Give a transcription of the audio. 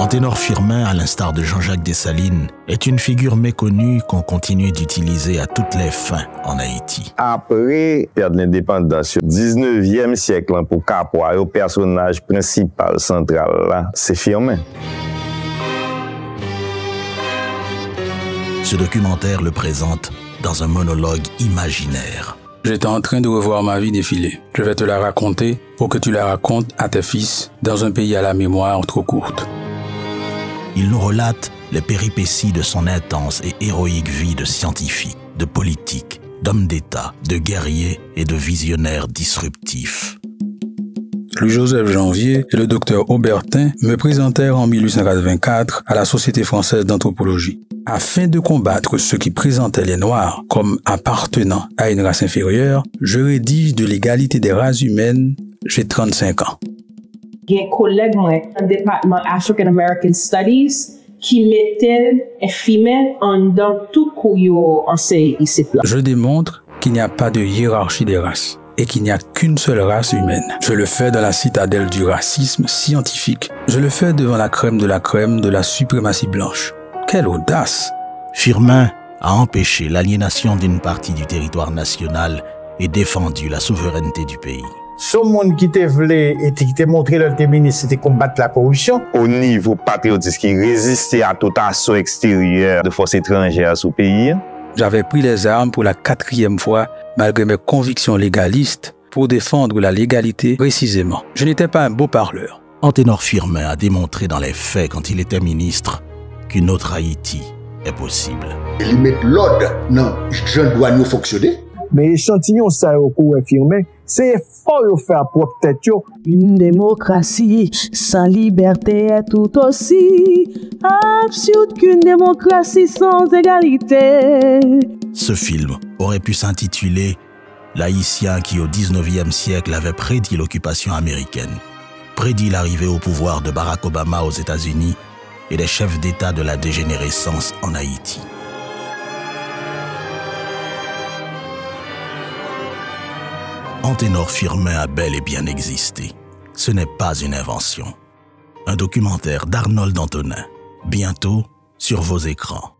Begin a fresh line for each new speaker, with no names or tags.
Anténor Firmin, à l'instar de Jean-Jacques Dessalines, est une figure méconnue qu'on continue d'utiliser à toutes les fins en Haïti.
Après perdre l'indépendance, 19e siècle, pour Capois, le personnage principal, central, là, c'est Firmin.
Ce documentaire le présente dans un monologue imaginaire.
J'étais en train de revoir ma vie défiler. Je vais te la raconter pour que tu la racontes à tes fils dans un pays à la mémoire trop courte.
Il nous relate les péripéties de son intense et héroïque vie de scientifique, de politique, d'homme d'État, de guerrier et de visionnaire disruptif.
Louis-Joseph Janvier et le docteur Aubertin me présentèrent en 1884 à la Société française d'anthropologie. Afin de combattre ceux qui présentaient les Noirs comme appartenant à une race inférieure, je rédige de l'égalité des races humaines, j'ai 35 ans.
Il y a un collègue dans le département African American Studies qui mettait un film dans tout couillot en ici.
Je démontre qu'il n'y a pas de hiérarchie des races et qu'il n'y a qu'une seule race humaine. Je le fais dans la citadelle du racisme scientifique. Je le fais devant la crème de la suprématie blanche. Quelle audace!
Firmin a empêché l'aliénation d'une partie du territoire national et défendu la souveraineté du pays.
Ce monde qui te voulait et qui te montré le ministre, c'était combattre la corruption.
Au niveau patriotique, qui résistait à tout assaut extérieur de forces étrangères sous pays.
J'avais pris les armes pour la 4e fois, malgré mes convictions légalistes, pour défendre la légalité précisément. Je n'étais pas un beau parleur.
Anténor Firmin a démontré dans les faits, quand il était ministre, qu'une autre Haïti est possible.
Ils mettent l'ordre dans jeunes douaniers fonctionner.
Mais échantillon ça au coup infirmé, c'est fort de faire pour tête.
Une démocratie sans liberté est tout aussi absurde qu'une démocratie sans égalité.
Ce film aurait pu s'intituler « L'Haïtien qui au 19e siècle avait prédit l'occupation américaine, prédit l'arrivée au pouvoir de Barack Obama aux États-Unis et les chefs d'État de la dégénérescence en Haïti ». Anténor Firmin a bel et bien existé. Ce n'est pas une invention. Un documentaire d'Arnold Antonin. Bientôt sur vos écrans.